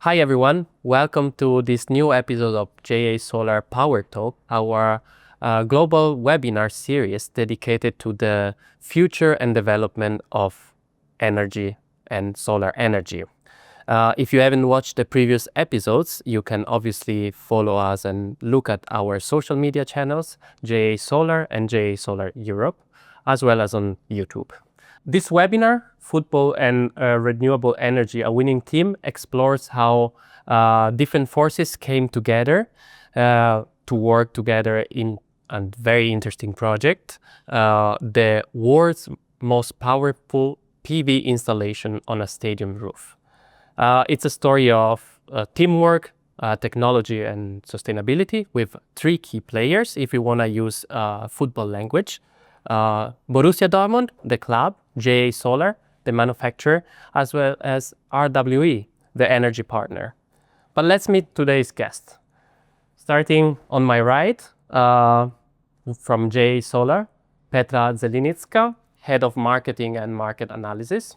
Hi everyone, welcome to this new episode of JA Solar Power Talk, our global webinar series dedicated to the future and development of energy and solar energy. If you haven't watched the previous episodes, you can obviously follow us and look at our social media channels, JA Solar and JA Solar Europe, as well as on YouTube. This webinar, Football and Renewable Energy, a Winning Team, explores how different forces came together to work together in a very interesting project, the world's most powerful PV installation on a stadium roof. It's a story of teamwork, technology and sustainability with three key players, if you want to use football language. Borussia Dortmund, the club, JA Solar, the manufacturer, as well as RWE, the energy partner. But let's meet today's guest. Starting on my right, from JA Solar, Petra Zelenická, Head of Marketing and Market Analysis.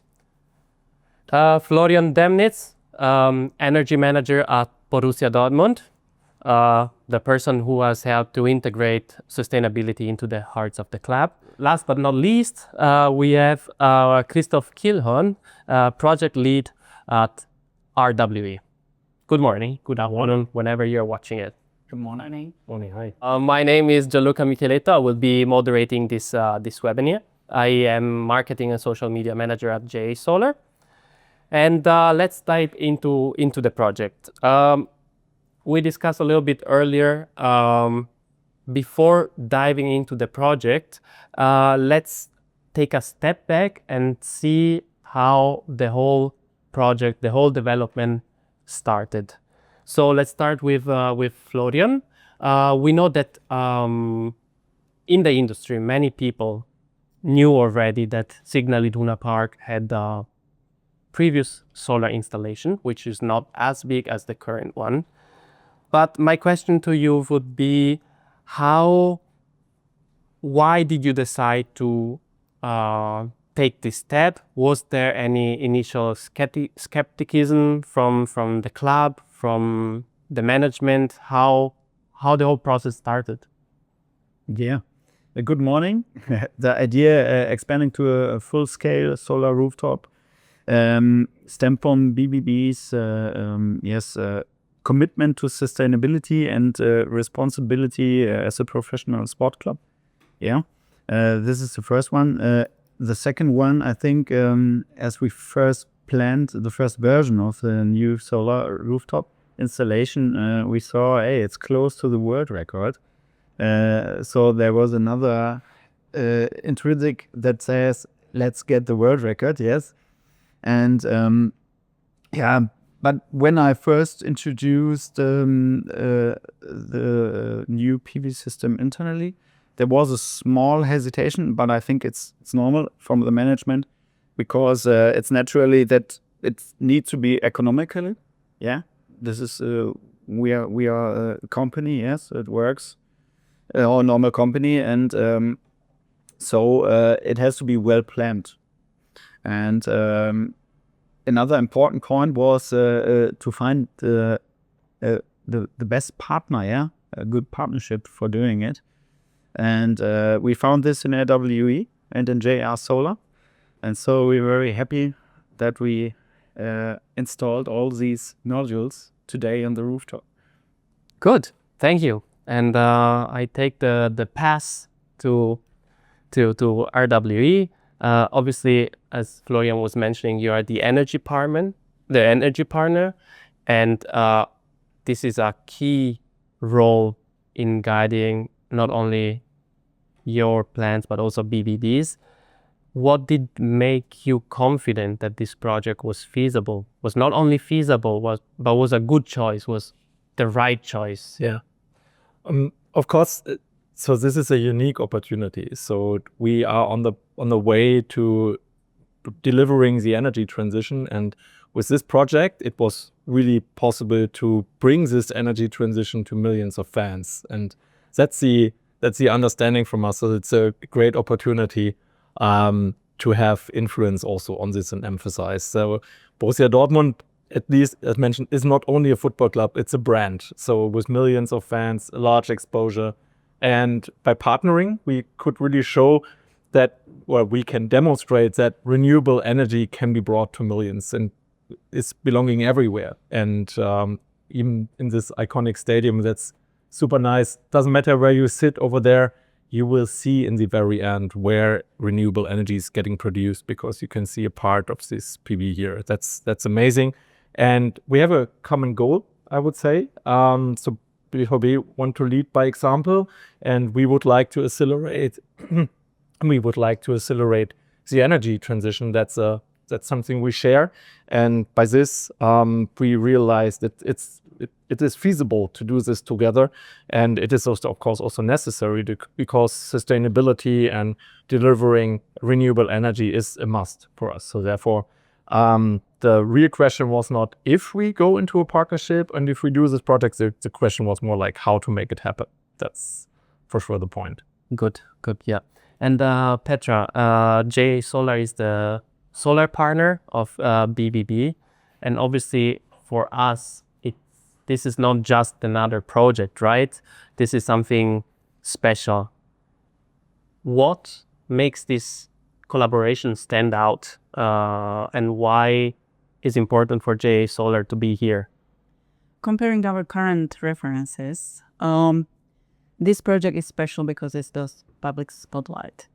Florian Demnitz, Energy Manager at Borussia Dortmund, the person who has helped to integrate sustainability into the hearts of the club. Last but not least, we have Christoph Kielhorn, Project Lead at RWE. Good morning, good afternoon, whenever you're watching it. Good morning. Morning, hi. My name is Gianluca Micheletto. I will be moderating this webinar. I am Marketing and Social Media Manager at JA Solar. And let's dive into the project. We discussed a little bit earlier, before diving into the project, let's take a step back and see how the whole project, the whole development started. So let's start with Florian. We know that in the industry, many people knew already that Signal Iduna Park had a previous solar installation, which is not as big as the current one. But my question to you would be, why did you decide to take this step? Was there any initial skepticism from the club, from the management? How the whole process started? Yeah, good morning. The idea expanding to a full-scale solar rooftop stemmed from BVB's commitment to sustainability and responsibility as a professional sport club. Yeah, this is the first one. The second one, I think, as we first planned the first version of the new solar rooftop installation, we saw, hey, it's close to the world record. So there was another intrinsic that says, let's get the world record, yes. And but when I first introduced the new PV system internally, there was a small hesitation, but I think it's normal from the management because it's naturally that it needs to be economically. Yeah, this is we are a company. Yes, it works, our normal company, and so it has to be well planned. And another important point was to find the best partner, yeah, a good partnership for doing it. And we found this in RWE and in JR Solar. And so we're very happy that we installed all these modules today on the rooftop. Good, thank you. And I take the pass to RWE. Obviously, as Florian was mentioning, you are the energy partner, and this is a key role in guiding not only your plans but also BVB's. What did make you confident that this project was feasible? Was not only feasible, but was a good choice, was the right choice? Yeah, of course. So this is a unique opportunity. So we are on the way to delivering the energy transition, and with this project, it was really possible to bring this energy transition to millions of fans, and that's the understanding from us. So it's a great opportunity to have influence also on this and emphasize. So Borussia Dortmund at least, as mentioned, is not only a football club, it's a brand. So with millions of fans, a large exposure. And by partnering, we could really show that, well, we can demonstrate that renewable energy can be brought to millions and is belonging everywhere. And even in this iconic stadium, that's super nice. Doesn't matter where you sit over there, you will see in the very end where renewable energy is getting produced, because you can see a part of this PV here. That's amazing. And we have a common goal, I would say. So BVB want to lead by example, and we would like to accelerate the energy transition. That's something we share. And by this, we realize that it is feasible to do this together. And it is also, of course, also necessary because sustainability and delivering renewable energy is a must for us. So therefore, the real question was not if we go into a partnership and if we do this project, the question was more like how to make it happen. That's for sure the point. Good, yeah. And Petra, JA Solar is the solar partner of BVB. And obviously for us, this is not just another project, right? This is something special. What makes this collaboration stand out, and why is important for JA Solar to be here? Comparing our current references, this project is special because it does public spotlight.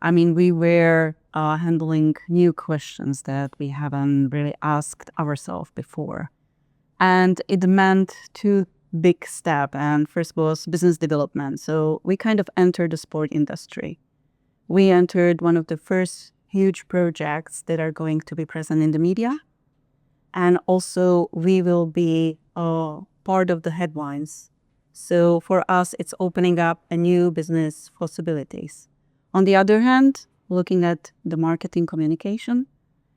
I mean, we were handling new questions that we haven't really asked ourselves before. And it meant two big steps. And first was business development. So we kind of entered the sport industry. We entered one of the first huge projects that are going to be present in the media. And also we will be part of the headlines. So for us, it's opening up a new business possibilities. On the other hand, looking at the marketing communication,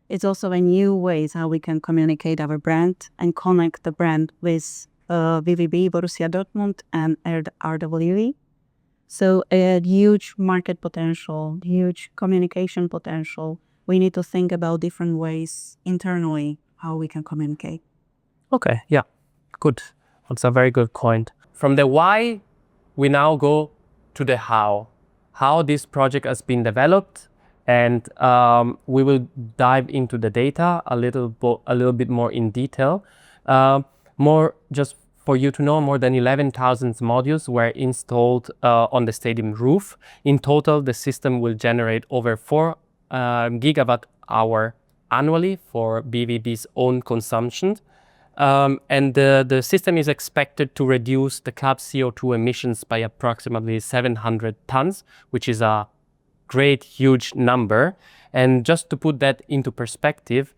it's also a new ways how we can communicate our brand and connect the brand with BVB, Borussia Dortmund and RWE. So a huge market potential, huge communication potential. We need to think about different ways internally how we can communicate. Okay, yeah, good. That's a very good point. From the why, we now go to the how this project has been developed. And we will dive into the data a little bit more in detail. More just for you to know, more than 11,000 modules were installed on the stadium roof. In total, the system will generate over 4 gigawatt hour annually for BVB's own consumption. And the system is expected to reduce the club's CO2 emissions by approximately 700 tons, which is a great, huge number. And just to put that into perspective,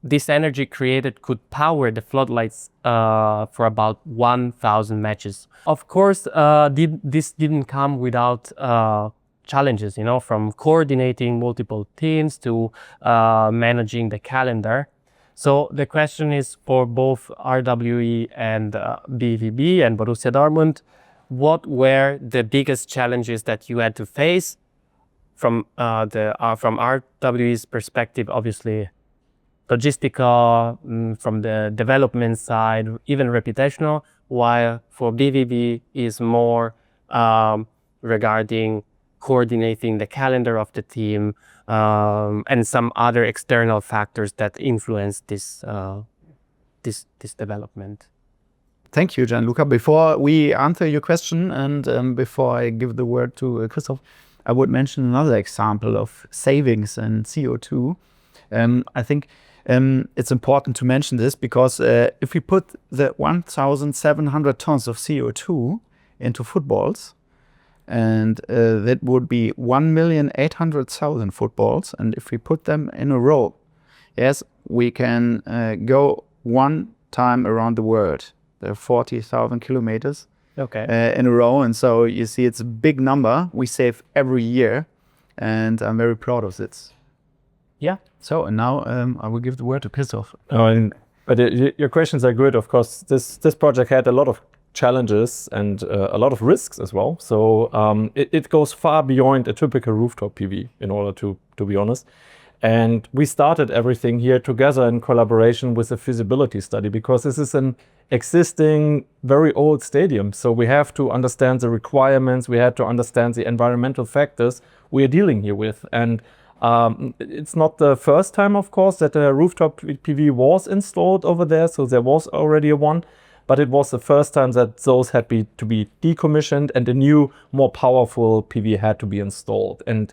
this energy created could power the floodlights for about 1,000 matches. Of course, this didn't come without challenges, from coordinating multiple teams to managing the calendar. So the question is for both RWE and BVB and Borussia Dortmund, what were the biggest challenges that you had to face from RWE's perspective? Obviously, logistical, from the development side, even reputational. While for BVB is more regarding coordinating the calendar of the team and some other external factors that influence this development. Thank you, Gianluca. Before we answer your question and before I give the word to Christoph, I would mention another example of savings and CO2. I think it's important to mention this because if we put the 1,700 tons of CO2 into footballs, and that would be 1,800,000 footballs, and if we put them in a row, yes, we can go one time around the world. There are 40,000 kilometers in a row. And so you see it's a big number we save every year. And I'm very proud of this. Yeah. So and now I will give the word to Christoph. But your questions are good. Of course, this project had a lot of challenges and a lot of risks as well. So it goes far beyond a typical rooftop PV, in order to be honest. And we started everything here together in collaboration with a feasibility study, because this is an existing, very old stadium. So we have to understand the requirements, we had to understand the environmental factors we are dealing here with. And it's not the first time, of course, that a rooftop PV was installed over there. So there was already one, but it was the first time that those had to be decommissioned and a new, more powerful PV had to be installed. And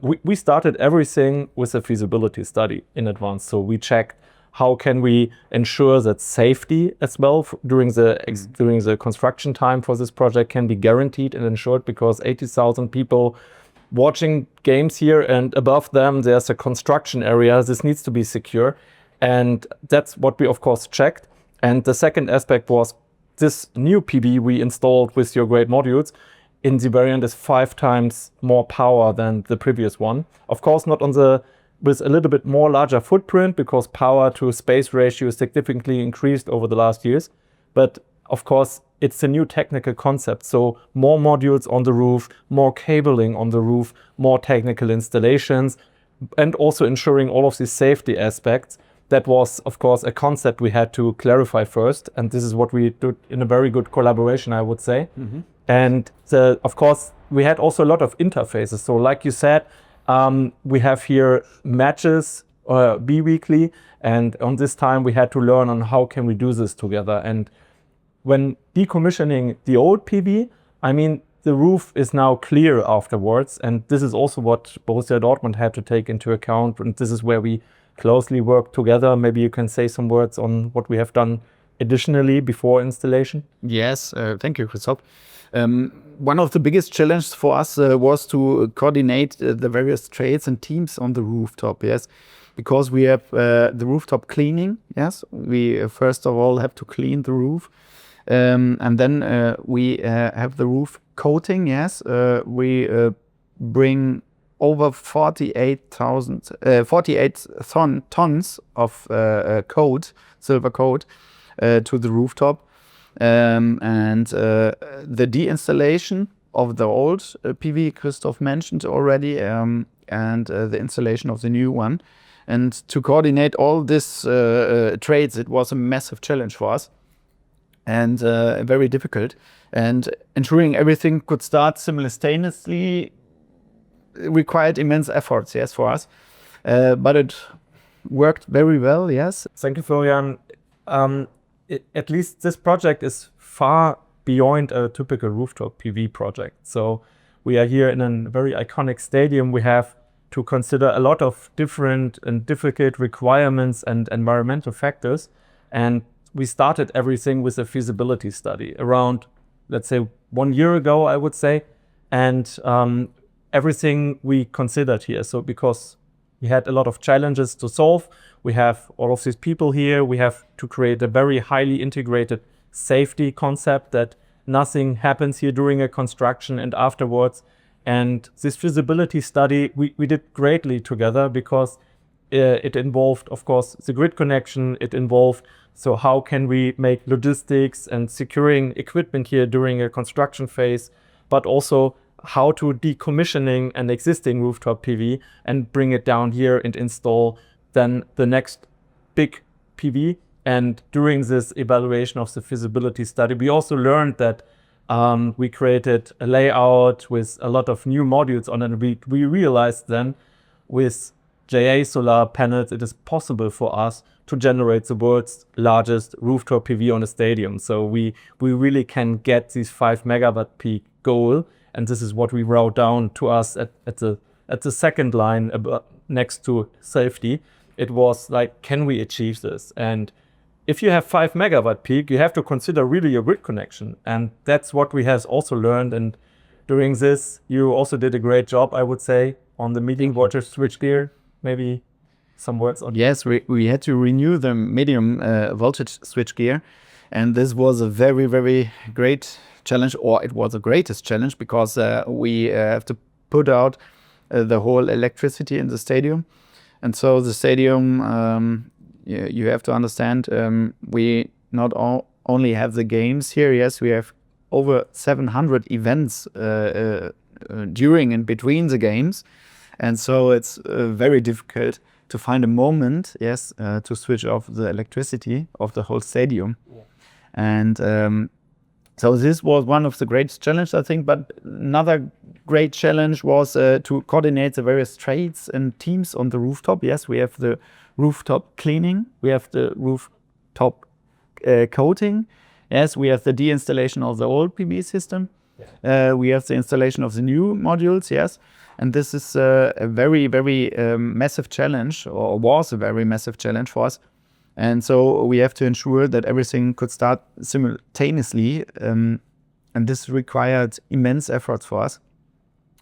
we started everything with a feasibility study in advance. So we checked how can we ensure that safety as well during the construction time for this project can be guaranteed and ensured, because 80,000 people watching games here, and above them there's a construction area. This needs to be secure, and that's what we of course checked. And the second aspect was this new PV we installed with your great modules in the variant is 5 times more power than the previous one. Of course, not with a little bit more larger footprint, because power to space ratio is significantly increased over the last years. But of course, it's a new technical concept. So more modules on the roof, more cabling on the roof, more technical installations, and also ensuring all of these safety aspects. That was, of course, a concept we had to clarify first. And this is what we did in a very good collaboration, I would say. Mm-hmm. And of course, we had also a lot of interfaces. So like you said, we have here matches bi-weekly. And on this time, we had to learn on how can we do this together. And when decommissioning the old PV, I mean, the roof is now clear afterwards. And this is also what Borussia Dortmund had to take into account. And this is where we closely work together. Maybe you can say some words on what we have done additionally before installation. Yes, thank you, Christoph. One of the biggest challenges for us was to coordinate the various trades and teams on the rooftop, yes, because we have the rooftop cleaning, yes. We first of all have to clean the roof, and then we have the roof coating, yes. We bring over 48 tons of silver coat to the rooftop. And the deinstallation of the old PV Christoph mentioned already, and the installation of the new one. And to coordinate all this trades, it was a massive challenge for us, and very difficult. And ensuring everything could start simultaneously required immense efforts, yes, for us. But it worked very well, yes. Thank you, Florian. At least this project is far beyond a typical rooftop PV project. So we are here in a very iconic stadium. We have to consider a lot of different and difficult requirements and environmental factors. And we started everything with a feasibility study around, let's say, 1 year ago, I would say. And everything we considered here. So because we had a lot of challenges to solve. We have all of these people here. We have to create a very highly integrated safety concept that nothing happens here during a construction and afterwards. And this feasibility study, we did greatly together, because it involved, of course, the grid connection. It involved, so how can we make logistics and securing equipment here during a construction phase, but also how to decommissioning an existing rooftop PV and bring it down here and install then the next big PV. And during this evaluation of the feasibility study, we also learned that we created a layout with a lot of new modules on it. And we realized then with JA solar panels, it is possible for us to generate the world's largest rooftop PV on a stadium. So we really can get this 5 megawatt peak goal. And this is what we wrote down to us at the second line next to safety. It was like, can we achieve this? And if you have 5 megawatt peak, you have to consider really a grid connection. And that's what we have also learned. And during this, you also did a great job, I would say, on the medium voltage switchgear. Maybe some words on. Yes, we had to renew the medium voltage switchgear. And this was a very, very great challenge, or it was the greatest challenge, because we have to put out the whole electricity in the stadium. And so the stadium, you have to understand, we not only have the games here, yes, we have over 700 events during and between the games. And so it's very difficult to find a moment, to switch off the electricity of the whole stadium. And so this was one of the greatest challenges, I think. But another great challenge was to coordinate the various trades and teams on the rooftop. Yes, we have the rooftop cleaning, we have the rooftop coating. Yes, we have the de-installation of the old PV system. We have the installation of the new modules. Yes, and this is a very, very massive challenge, or was a very massive challenge for us. And so we have to ensure that everything could start simultaneously, and this required immense efforts for us.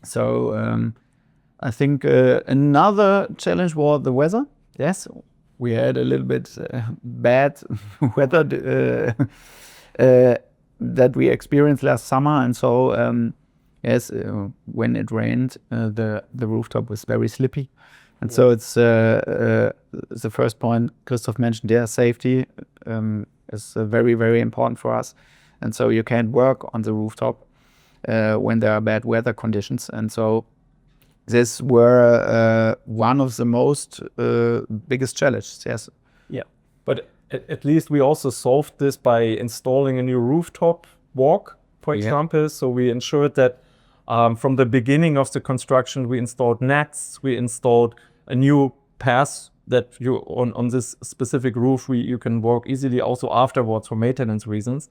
So I think another challenge was the weather. Yes, we had a little bit bad weather that we experienced last summer, and so when it rained, the rooftop was very slippy. And so it's the first point Christoph mentioned there, safety is very, very important for us. And so you can't work on the rooftop when there are bad weather conditions. And so this were one of the most biggest challenges, yes. Yeah, but at least we also solved this by installing a new rooftop walk, for example. So we ensured that from the beginning of the construction, we installed nets, we installed a new path that you on this specific roof you can walk easily also afterwards for maintenance reasons.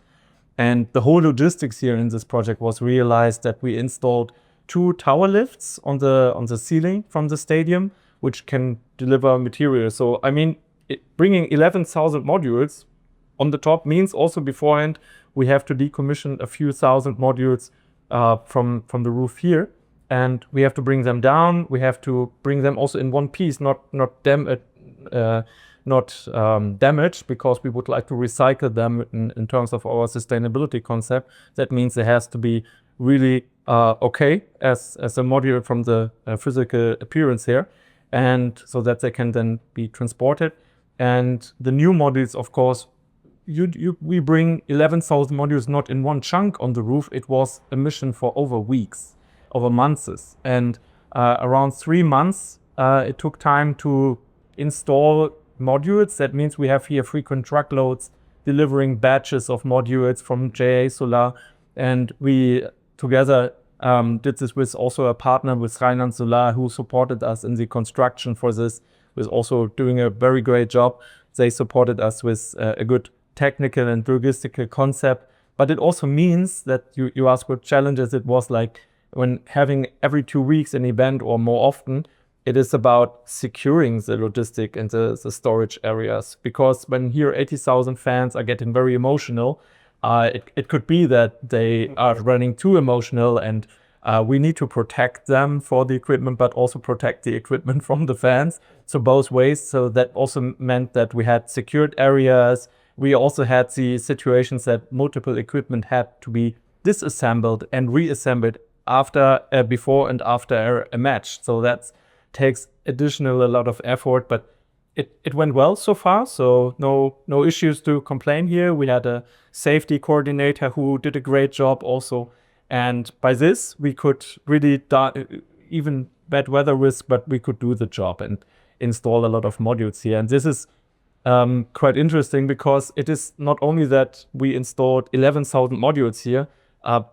And the whole logistics here in this project was realized that we installed 2 tower lifts on the ceiling from the stadium, which can deliver material. So I mean, bringing 11,000 modules on the top means also beforehand we have to decommission a few thousand modules from the roof here. And we have to bring them down. We have to bring them also in one piece, not damaged, because we would like to recycle them in terms of our sustainability concept. That means it has to be really okay as a module from the physical appearance here, and so that they can then be transported. And the new modules, of course, we bring 11,000 modules not in one chunk on the roof. It was a mission for over weeks. Over months, and around 3 months it took time to install modules. That means we have here frequent truckloads delivering batches of modules from JA Solar, and we together did this with also a partner with Rheinland Solar, who supported us in the construction for this, was also doing a very great job. They supported us with a good technical and logistical concept, but it also means that you ask what challenges it was like. When having every 2 weeks an event or more often, it is about securing the logistic and the storage areas. Because when here 80,000 fans are getting very emotional, it could be that they are running too emotional, and we need to protect them for the equipment, but also protect the equipment from the fans. So both ways. So that also meant that we had secured areas. We also had the situations that multiple equipment had to be disassembled and reassembled before and after a match. So that takes a lot of effort, but it went well so far. So no issues to complain here. We had a safety coordinator who did a great job also. And by this, we could really, even bad weather risk, but we could do the job and install a lot of modules here. And this is quite interesting, because it is not only that we installed 11,000 modules here.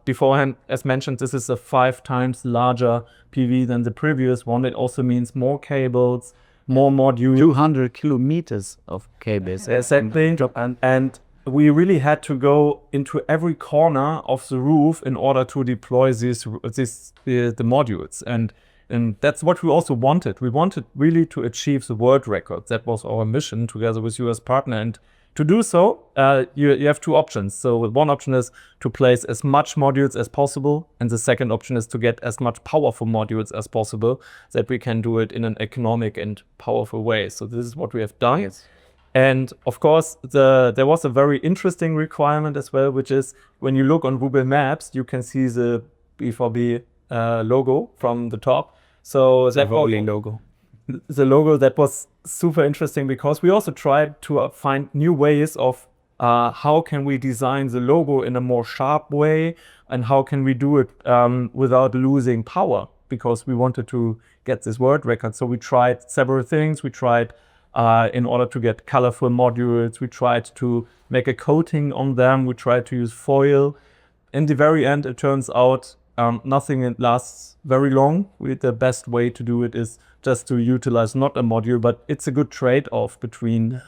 Beforehand, as mentioned, this is a 5 times larger PV than the previous one. It also means more cables, more modules. 200 kilometers of cables. Exactly. And we really had to go into every corner of the roof in order to deploy the modules. And that's what we also wanted. We wanted really to achieve the world record. That was our mission together with US partner. And to do so, you have 2 options. So one option is to place as much modules as possible, and the second option is to get as much powerful modules as possible, that we can do it in an economic and powerful way. So this is what we have done. Yes. And of course, there was a very interesting requirement as well, which is when you look on Google Maps, you can see the BVB logo from the top. So that logo. The logo, that was super interesting, because we also tried to find new ways of how can we design the logo in a more sharp way, and how can we do it without losing power, because we wanted to get this world record. So we tried several things. We tried in order to get colorful modules, we tried to make a coating on them. We tried to use foil. In the very end, it turns out nothing lasts very long. The best way to do it is just to utilize not a module, but it's a good trade-off between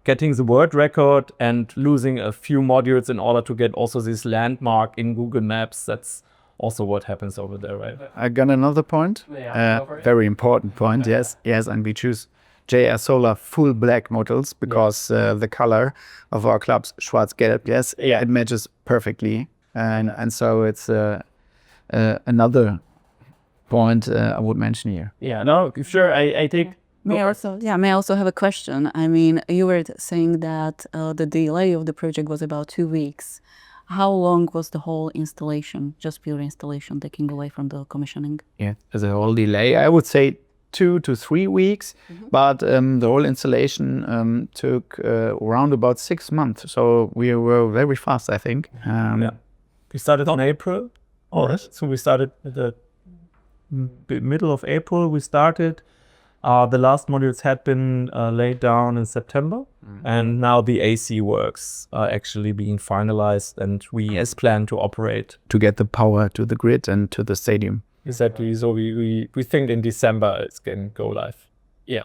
getting the world record and losing a few modules in order to get also this landmark in Google Maps. That's also what happens over there, right? I got another point. Very important point. Yes, and we choose JR Solar full black modules because the color of our club's Schwarz-Gelb. Yes, it matches perfectly, and so it's another point I would mention here. Yeah, no, sure. I think. May I also have a question? I mean, you were saying that the delay of the project was about 2 weeks. How long was the whole installation, just pure installation, taking away from the commissioning? Yeah, as a whole delay, I would say 2 to 3 weeks, but the whole installation took around about 6 months. So we were very fast, I think. We started in April. So we started at the middle of April. We started. The last modules had been laid down in September, and now the AC works are actually being finalized, and we plan to operate. To get the power to the grid and to the stadium. Exactly. So we think in December it's going to go live. Yeah.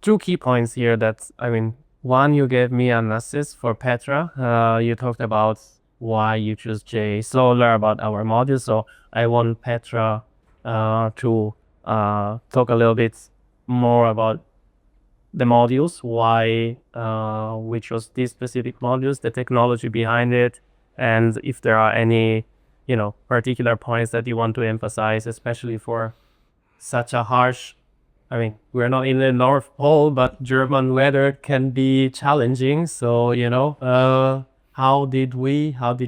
2 key points here. One, you gave me an assist for Petra. You talked about why you choose JA Solar, about our module. So I want Petra to talk a little bit more about the modules, why we chose these specific modules, the technology behind it, and if there are any, particular points that you want to emphasize, especially for such a harsh, we're not in the North Pole, but German weather can be challenging. So, how did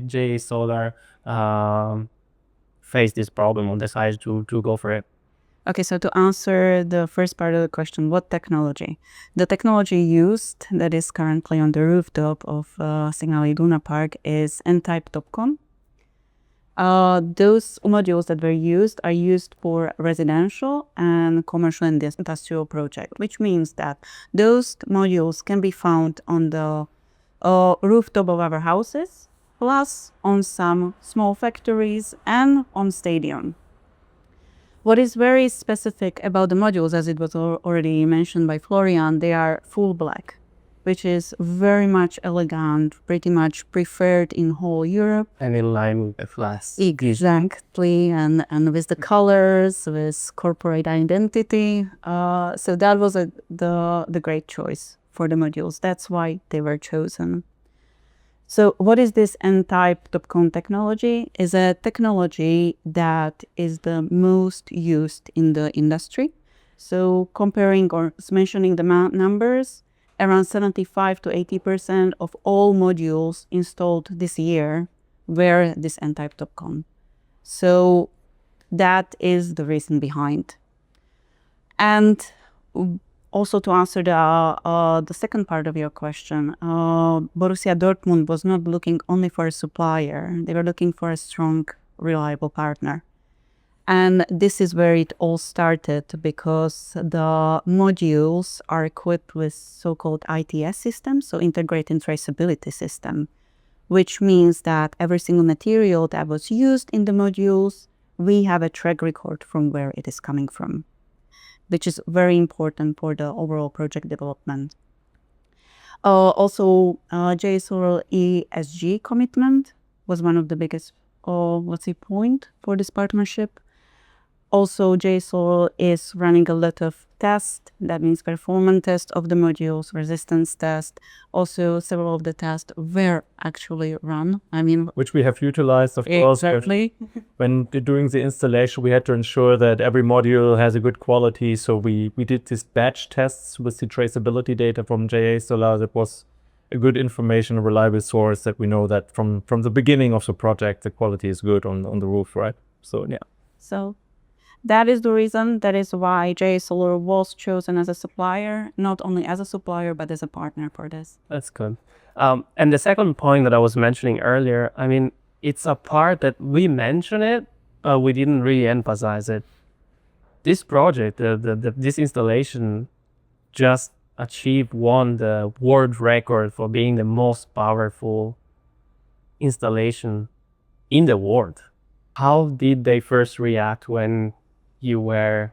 JA Solar face this problem and decide to go for it? Okay, so to answer the first part of the question, what technology? The technology used that is currently on the rooftop of Signal Iduna Park is N-type TOPCon. Those modules that were used are used for residential and commercial and industrial projects, which means that those modules can be found on the rooftop of our houses, plus on some small factories and on stadium. What is very specific about the modules, as it was already mentioned by Florian, they are full black, which is very much elegant, pretty much preferred in whole Europe. And in line with the flash. Exactly, and with the colors, with corporate identity. So that was the great choice for the modules. That's why they were chosen. So what is this N-type TOPCon technology? Is a technology that is the most used in the industry. So comparing or mentioning the numbers, around 75 to 80% of all modules installed this year were this N-type TOPCon. So that is the reason behind. And also to answer the second part of your question, Borussia Dortmund was not looking only for a supplier. They were looking for a strong, reliable partner. And this is where it all started, because the modules are equipped with so-called ITS system, so integrated traceability system, which means that every single material that was used in the modules, we have a track record from where it is coming from, which is very important for the overall project development. Also, JA Solar ESG commitment was one of the biggest point for this partnership. Also, JA Solar is running a lot of tests. That means performance test of the modules, resistance test. Also, several of the tests were actually run. Which we have utilized, of course. Exactly. When doing the installation, we had to ensure that every module has a good quality. So we did these batch tests with the traceability data from JA Solar. That was a good information, a reliable source that we know that from the beginning of the project, the quality is good on the roof, right? So, yeah. So that is the reason, that is why JA Solar was chosen as a supplier, not only as a supplier, but as a partner for this. That's good. And the second point that I was mentioning earlier, it's a part that we mention it, we didn't really emphasize it. this project, this installation, just won the world record for being the most powerful installation in the world. How did they first react when the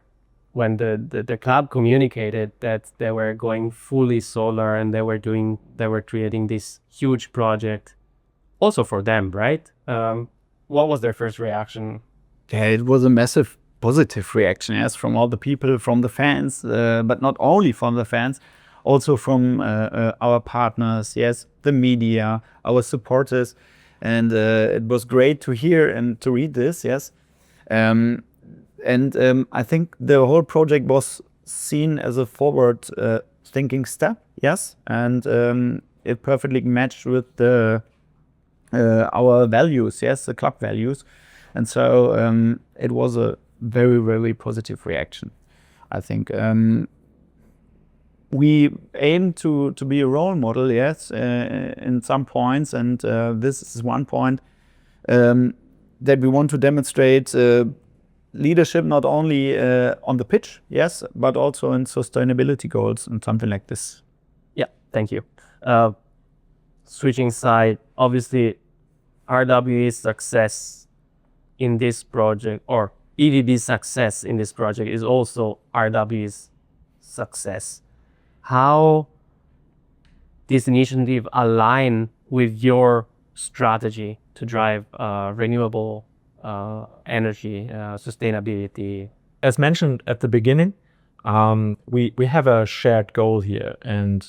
club communicated that they were going fully solar and they were creating this huge project also for them, right? What was their first reaction? Yeah, it was a massive positive reaction, yes, from all the people, from the fans, but not only from the fans, also from our partners, yes, the media, our supporters. And it was great to hear and to read this, yes. I think the whole project was seen as a forward thinking step, yes, and it perfectly matched with our values, yes, the club values. And so it was a very, very positive reaction, I think. We aim to be a role model, yes, in some points, and this is one point that we want to demonstrate leadership not only on the pitch, yes, but also in sustainability goals and something like this. Yeah, thank you. Switching side, obviously RWE's success in this project, or BVB's success in this project, is also RWE's success. How this initiative align with your strategy to drive renewable energy, sustainability? As mentioned at the beginning, we have a shared goal here, and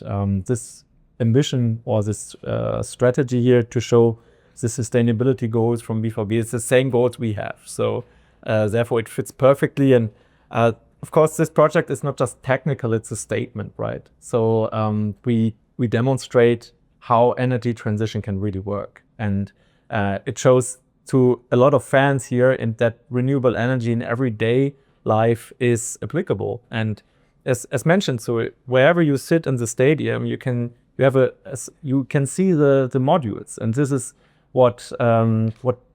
this ambition or this strategy here to show the sustainability goals from BVB is the same goals we have. So therefore it fits perfectly. And of course, this project is not just technical, it's a statement, right? So we demonstrate how energy transition can really work. And it shows to a lot of fans here in that renewable energy in everyday life is applicable. And as mentioned, so wherever you sit in the stadium, you can see the modules, and this is what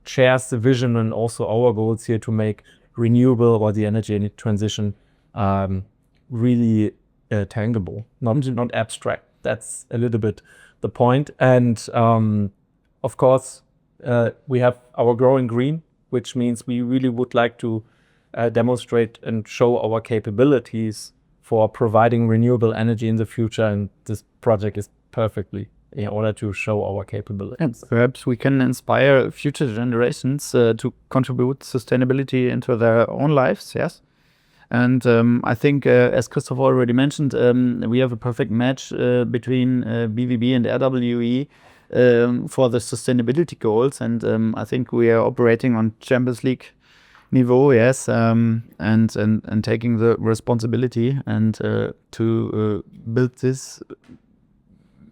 shares the vision and also our goals here to make renewable or the energy transition really tangible, not abstract. That's a little bit the point. And of course, we have our growing green, which means we really would like to demonstrate and show our capabilities for providing renewable energy in the future. And this project is perfectly in order to show our capabilities. And perhaps we can inspire future generations to contribute sustainability into their own lives, yes. And I think, as Christoph already mentioned, we have a perfect match between BVB and RWE for the sustainability goals. And I think we are operating on Champions League niveau, yes, and taking the responsibility and to build this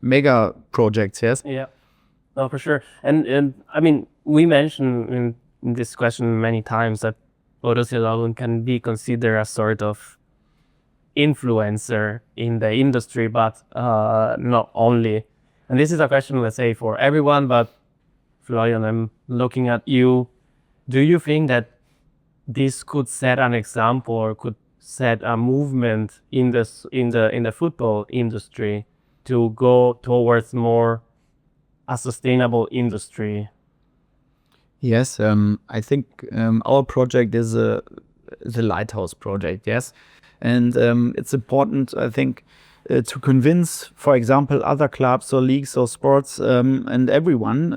mega projects, yes. Yeah, no, for sure. And I mean, we mentioned in this question many times that Borussia Dortmund can be considered a sort of influencer in the industry, but not only. And this is a question, let's say, for everyone, but Florian, I'm looking at you. Do you think that this could set an example or could set a movement in the football industry to go towards more a sustainable industry? Yes, I think our project is a lighthouse project, yes. And it's important, I think, to convince, for example, other clubs or leagues or sports and everyone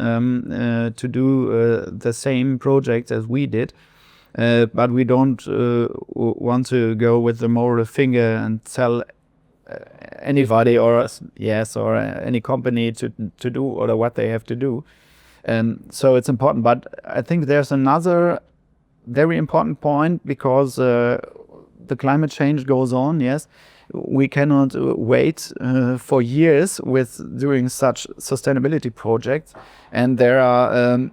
to do the same project as we did. But we don't want to go with the moral finger and tell anybody or any company to do or what they have to do. So it's important. But I think there's another very important point, because the climate change goes on, yes. We cannot wait for years with doing such sustainability projects. And there are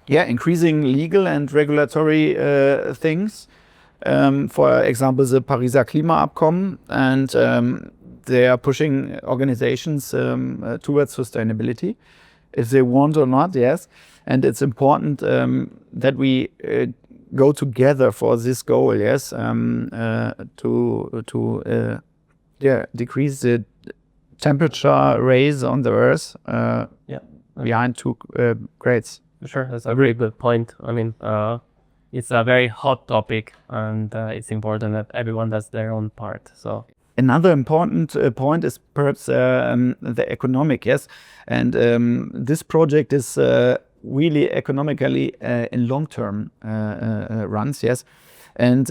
increasing legal and regulatory things. For example, the Pariser Klimaabkommen, and they are pushing organizations towards sustainability, if they want or not, yes. And it's important that we go together for this goal. Yes, decrease the temperature rise on the Earth behind 2 grades. Sure, that's a very good point. I mean, it's a very hot topic, and it's important that everyone does their own part. So another important point is perhaps the economic, yes, and this project is really economically in long-term runs, yes, and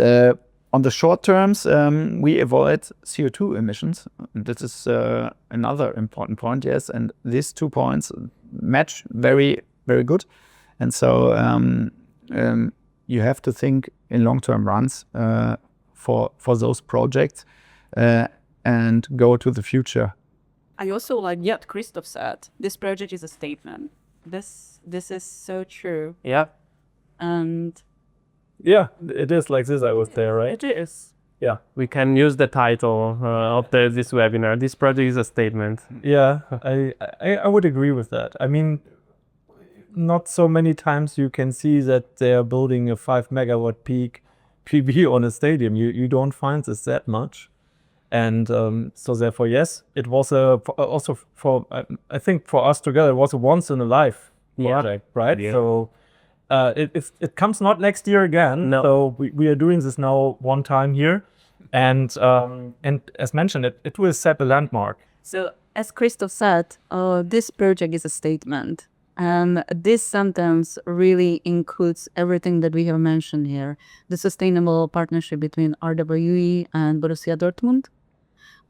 on the short terms we avoid CO2 emissions. This is another important point, yes, and these 2 points match very, very good, and so you have to think in long-term runs for those projects and go to the future. I also like what Christoph said. This project is a statement. This is so true. yeah, And Yeah, it is like this, I would say, right? it is. Yeah. We can use the title of this webinar. This project is a statement. Yeah, I would agree with that. I mean, not so many times you can see that they are building a 5 megawatt peak PV on a stadium. You don't find this that much. And so therefore, yes, it was also for, I think for us together, it was a once in a life project, right? Yeah. So it comes not next year again. No. So we are doing this now one time here. And as mentioned, it will set a landmark. so, as Christoph said, this project is a statement. And this sentence really includes everything that we have mentioned here. The sustainable partnership between RWE and Borussia Dortmund.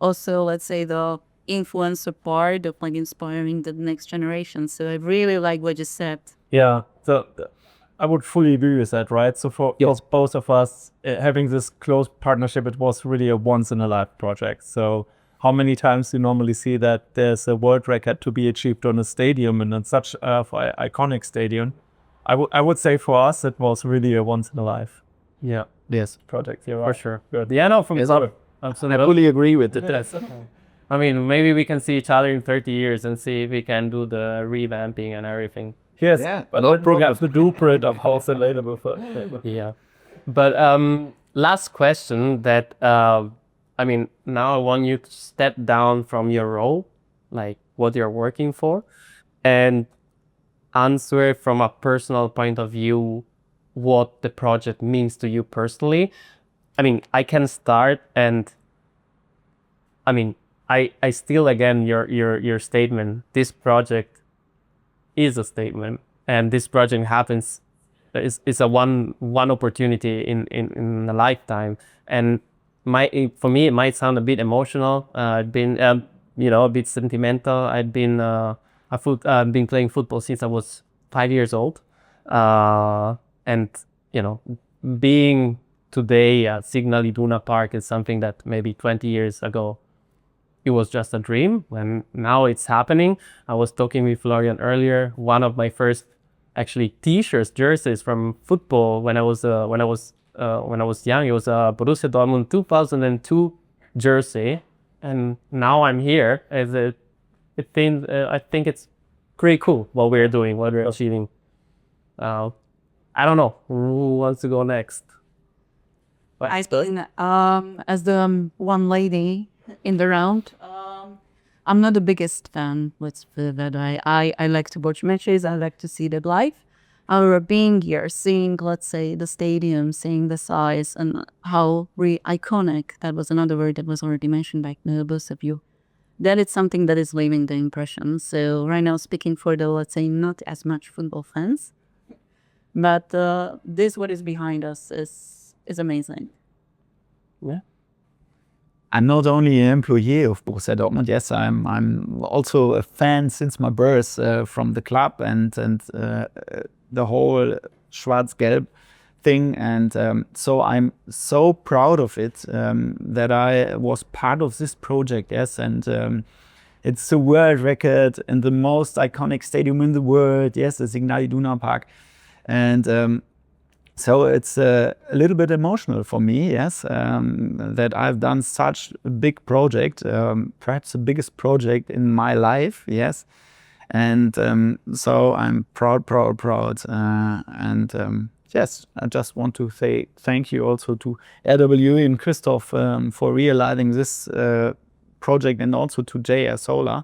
Also, let's say the influencer part of like inspiring the next generation. So I really like what you said. Yeah, so I would fully agree with that, right? So for both of us, having this close partnership, it was really a once-in-a-life project. So how many times you normally see that there's a world record to be achieved on a stadium and on such an iconic stadium? I would say for us, it was really a once-in-a-life Yeah, Yes, project. You're for right. sure. Good. Yeah, no, from Yes, top. I Absolutely. fully agree with it. Yes. I mean, maybe we can see each other in 30 years and see if we can do the revamping and everything. Yes, Yeah, but no no problem. The blueprint of how it's available for. Yeah. But last question that, I mean, now I want you to step down from your role, like what you're working for, and answer from a personal point of view what the project means to you personally. I mean, I can start, and I mean, I still, again, your statement, this project is a statement, and this project happens, is a one opportunity in a lifetime. And for me, it might sound a bit emotional. I've been, a bit sentimental. I've been been playing football since I was 5 years old, and being today at Signal Iduna Park is something that maybe 20 years ago it was just a dream, and now it's happening. I was talking with Florian earlier. One of my first actually T-shirts, jerseys from football when I was young, it was a Borussia Dortmund 2002 jersey, and now I'm here as I think it's pretty cool what we're doing, what we're achieving. I don't know who wants to go next. I think as the one lady in the round, I'm not the biggest fan. Let's put it that way. I like to watch matches. I like to see them live. However, being here, seeing, let's say, the stadium, seeing the size and how iconic, that was another word that was already mentioned by both of you, that is something that is leaving the impression. So right now, speaking for the, let's say, not as much football fans, but this, what is behind us, is amazing. Yeah. I'm not only an employee of Borussia Dortmund. Yes, I'm also a fan since my birth from the club and the whole Schwarz-Gelb thing. And so I'm so proud of it that I was part of this project. Yes, and it's a world record in the most iconic stadium in the world. Yes, the Signal Iduna Park, and so it's a little bit emotional for me, yes, that I've done such a big project, perhaps the biggest project in my life, yes. And so I'm proud, and yes, I just want to say thank you also to RWE and Christoph for realizing this project, and also to JS Solar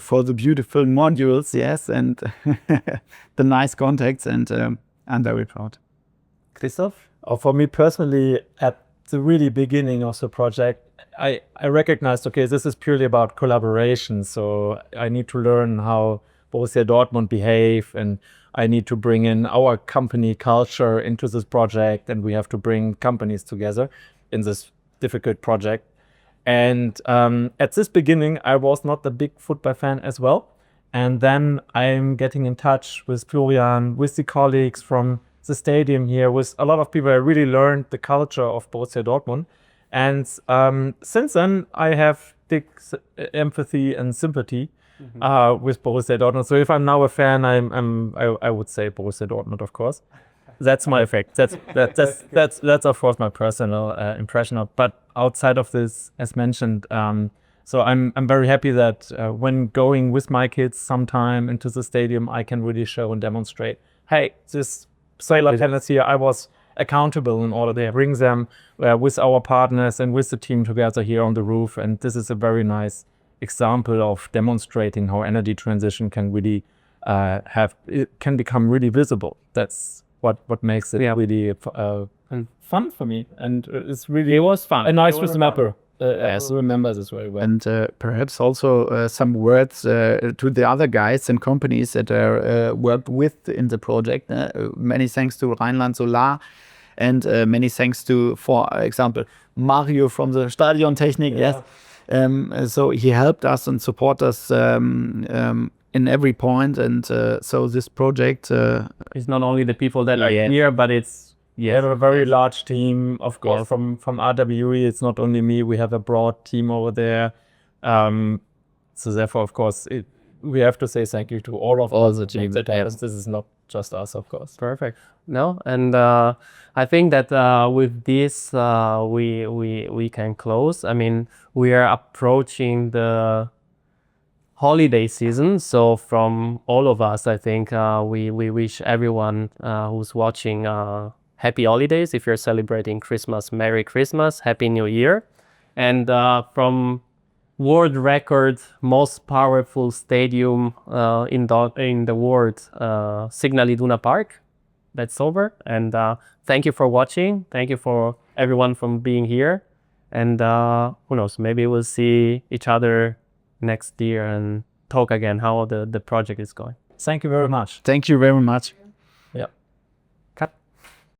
for the beautiful modules, yes, and the nice contacts, and I'm very proud. Christoph? For me personally, at the really beginning of the project, I recognized, okay, this is purely about collaboration. So I need to learn how Borussia Dortmund behave, and I need to bring in our company culture into this project, and we have to bring companies together in this difficult project. And at this beginning, I was not a big football fan as well. And then I'm getting in touch with Florian, with the colleagues from the stadium here, with a lot of people. I really learned the culture of Borussia Dortmund. And since then, I have big empathy and sympathy with Borussia Dortmund. So if I'm now a fan, I would say Borussia Dortmund, of course. That's my effect. That's of course my personal impression of. But outside of this, as mentioned, so I'm very happy that when going with my kids sometime into the stadium, I can really show and demonstrate, hey, this solar panels here, I was accountable in order to bring them with our partners and with the team together here on the roof. And this is a very nice example of demonstrating how energy transition can really can become really visible. That's what makes it really fun for me, and it was fun. A nice remember. Yes, remember this very well. And perhaps also some words to the other guys and companies that are worked with in the project. Many thanks to Rheinland Solar, and many thanks to, for example, Mario from the Stadion Technik. Yeah. Yes, so he helped us and support us in every point, and so this project It's not only the people that are here, but it's We have a very large team, of course, from RWE. It's not only me. We have a broad team over there. So therefore, of course, we have to say thank you to all the teams that help us. This is not just us, of course. Perfect. No, and I think that with this we can close. I mean, we are approaching the holiday season, so from all of us, I think we wish everyone who's watching happy holidays. If you're celebrating Christmas, Merry Christmas, Happy New Year. And from world record most powerful stadium in the world, Signal Iduna Park, that's over. And thank you for watching. Thank you for everyone from being here. And who knows, maybe we'll see each other next year and talk again how the project is going. Thank you very much. Thank you very much.